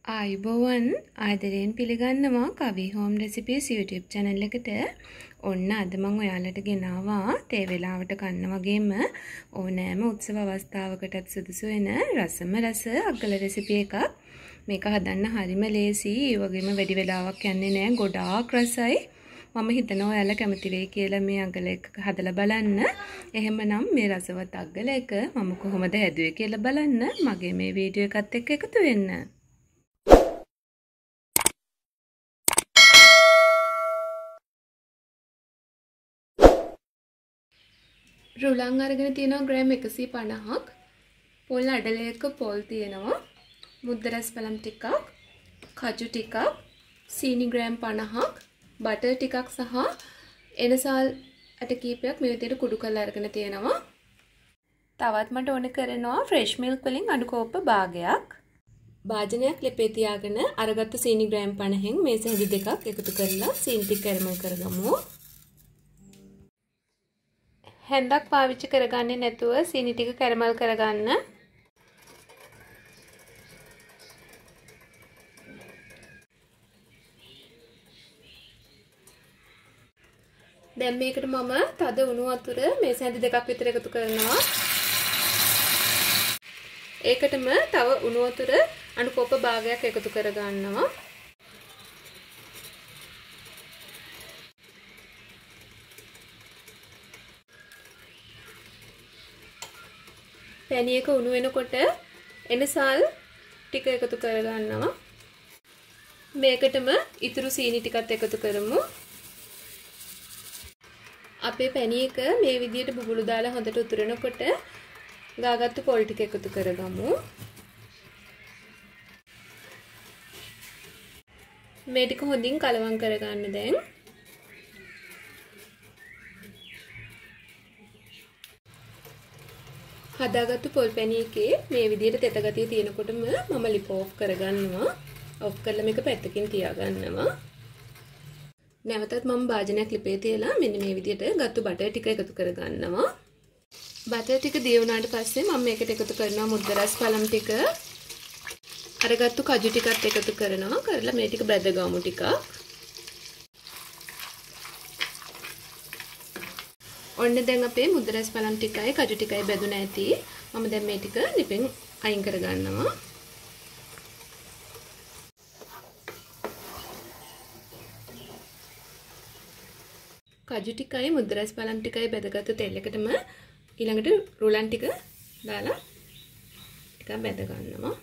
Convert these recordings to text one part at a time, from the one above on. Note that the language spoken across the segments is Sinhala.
ආයුබෝවන් ආදරයෙන් පිළිගන්නවා කවි හෝම් රෙසිපීස් YouTube channel එකට. ඔන්න අද මම ඔයාලට ගෙනාවා තේ වෙලාවට කන්න වගේම ඕනෑම උත්සව අවස්ථාවකටත් සුදුසු වෙන රසම රස අග්ගල රෙසිපි එකක්. මේක හදන්න හරිම ලේසි. ඒ වගේම වැඩි වෙලාවක් යන්නේ නැහැ. ගොඩාක් රසයි. මම හිතනවා ඔයාලා කැමති වෙයි කියලා මේ අග්ගල එක හදලා බලන්න. එහෙමනම් මේ රසවත් අග්ගල එක මම කොහොමද හැදුවේ කියලා බලන්න මගේ මේ වීඩියෝ එකත් එක්ක එකතු වෙන්න. රුලන් අරගෙන තියෙනවා ග්‍රෑම් 150ක්. පොල් අඩලයක පොල් තියෙනවා. මුද්ද රස පළම් ටිකක්, කජු ටිකක්, සීනි ග්‍රෑම් 50ක්, බටර් ටිකක් සහ එනසල් ඇට කීපයක් මේ විදිහට කුඩු කරලා අරගෙන තියෙනවා. තවත් මට ඕන කරනවා ෆ්‍රෙෂ් මිල්ක් වලින් අඩු කෝප්ප භාගයක්. භාජනයක් ලිපේ තියාගෙන අරගත්තු සීනි ග්‍රෑම් 50න් මේස හැඳි දෙකක් එකතු කරලා සීනි ටික කැරමල් කරගමු. හැන්දක් පාවිච්චි කරගන්නේ නැතුව සීනි ටික කැරමල් කරගන්න. දැන් මේකට මම තද උණු වතුර මේස හැඳි දෙකක් විතර එකතු කරනවා. ඒකටම තව උණු වතුර අණු කොප්ප භාගයක් එකතු කරගන්නවා. පැණි එක උණු වෙනකොට එනසල් ටික එකතු කරගන්නවා. මේකටම ඉතුරු සීනි ටිකත් එකතු කරමු. අපේ පැණි එක මේ විදිහට බුබුලු දාලා හොඳට උතුරනකොට ගාගත්තු පොල් ටික එකතු කරගමු. මේ ටික හොඳින් කලවම් කරගන්න දැන්. හදාගත්තු පොල් පැණි එකේ මේ විදිහට තෙත ගතිය තියෙනකොටම මම ලිප ඔෆ් කරගන්නවා. ඔෆ් කරලා මේක පැත්තකින් තියාගන්නවා. නැවතත් මම භාජනයක් ලිපේ තියලා මෙන්න මේ විදිහට ගත්තු බටර් ටික එකතු කරගන්නවා. බටර් ටික දිය වුණාට පස්සේ මම මේකට එකතු කරනවා මුද්ද රස පළම් ටික. අරගත්තු කජු ටිකත් එකතු කරනවා. කරලා මේ ටික බැදගමු ටිකක්. ඔන්න දැන් අපේ මුද්ද රස පළම් ටිකයි කජු ටිකයි බැදුන ඇති. මම දැන් මේ ටික ලිපෙන් අයින් කරගන්නවා. කජු ටිකයි මුද්ද රස පළම් ටිකයි බැදගත්තු තෙල් එකටම ඊළඟට රුලන් ටික දාලා ටිකක් බැද ගන්නවා.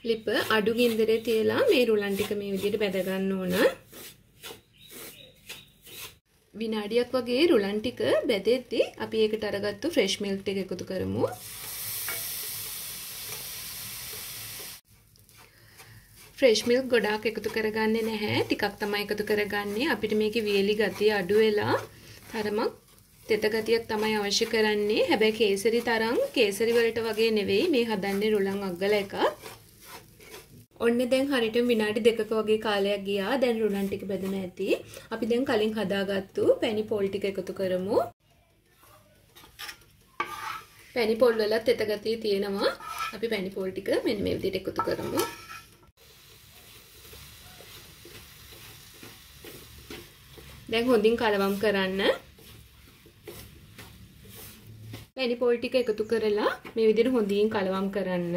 ලිප අඩු ගින්දරේ තියලා මේ රුලන් ටික මේ විදිහට බැද ගන්න ඕන. විනාඩියක් වගේ රුලන් ටික බැදෙද්දි අපි ඒකට අරගත්තු ෆ්‍රෙෂ් මිල්ක් ටික එකතු කරමු. ෆ්‍රෙෂ් මිල්ක් ගොඩාක් එකතු කරගන්නේ නැහැ. ටිකක් තමයි එකතු කරගන්නේ. අපිට මේකේ වියලි ගතිය අඩු වෙලා තරමක් තෙත ගතියක් තමයි අවශ්‍ය කරන්නේ. හැබැයි කේසරි තරම් කේසරි වලට වගේ නෙවෙයි මේ හදන්නේ රුලන් අග්ගල එකක්. ඔන්න දැන් හරියට විනාඩි 2ක වගේ කාලයක් ගියා. දැන් රුලන් ටික බෙදුන ඇති. අපි දැන් කලින් හදාගත්තු පැණි පොල් ටික එකතු කරමු. පැණි පොල් වල තෙත ගතිය තියෙනවා. අපි පැණි පොල් ටික මෙන්න මේ විදිහට එකතු කරමු. දැන් හොඳින් කලවම් කරන්න. පැණි පොල් ටික එකතු කරලා මේ විදිහට හොඳින් කලවම් කරන්න.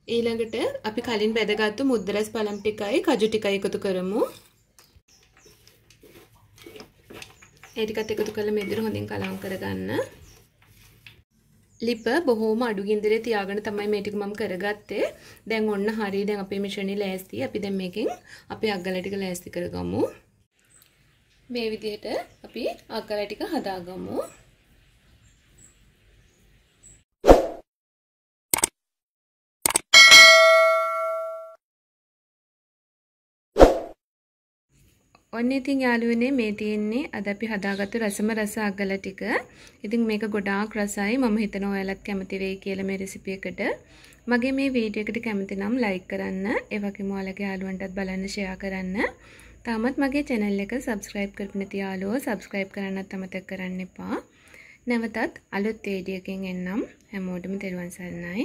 ඊළඟට අපි කලින් බැදගත්තු මුද්ද රස පළම් ටිකයි කජු ටිකයි එකතු කරමු. ඒ ටිකත් එකතු කරලා මේ විදිහට හොඳින් කලවම් කරගන්න. ලිප බොහොම අඩු ගින්දරේ තියාගෙන තමයි මේ ටික මම කරගත්තේ. දැන් ඔන්න හරිය. දැන් අපේ මිශ්‍රණය ලෑස්ති. අපි දැන් මේකෙන් අපේ අග්ගල ටික ලෑස්ති කරගමු. මේ විදිහට අපි අග්ගල ටික හදාගමු. ඔන්න ඉතින් යාළුවනේ මේ තියෙන්නේ අද අපි හදාගත්තු රසම රස අග්ගල ටික. ඉතින් මේක ගොඩාක් රසයි. මම හිතනවා ඔයාලත් කැමති වෙයි කියලා මේ රෙසිපි එකට. මගේ මේ වීඩියෝ එකට කැමති නම් ලයික් කරන්න. ඒ වගේම ඔයාලගේ යාළුවන්ටත් බලන්න ෂෙයා කරන්න. තාමත් මගේ channel එක subscribe කරපු නැති යාළුවෝ subscribe කරන්නත් අමතක කරන්න එපා. නැවතත් අලුත් වීඩියෝ එකකින් එන්නම්. හැමෝටම තෙරුවන් සරණයි.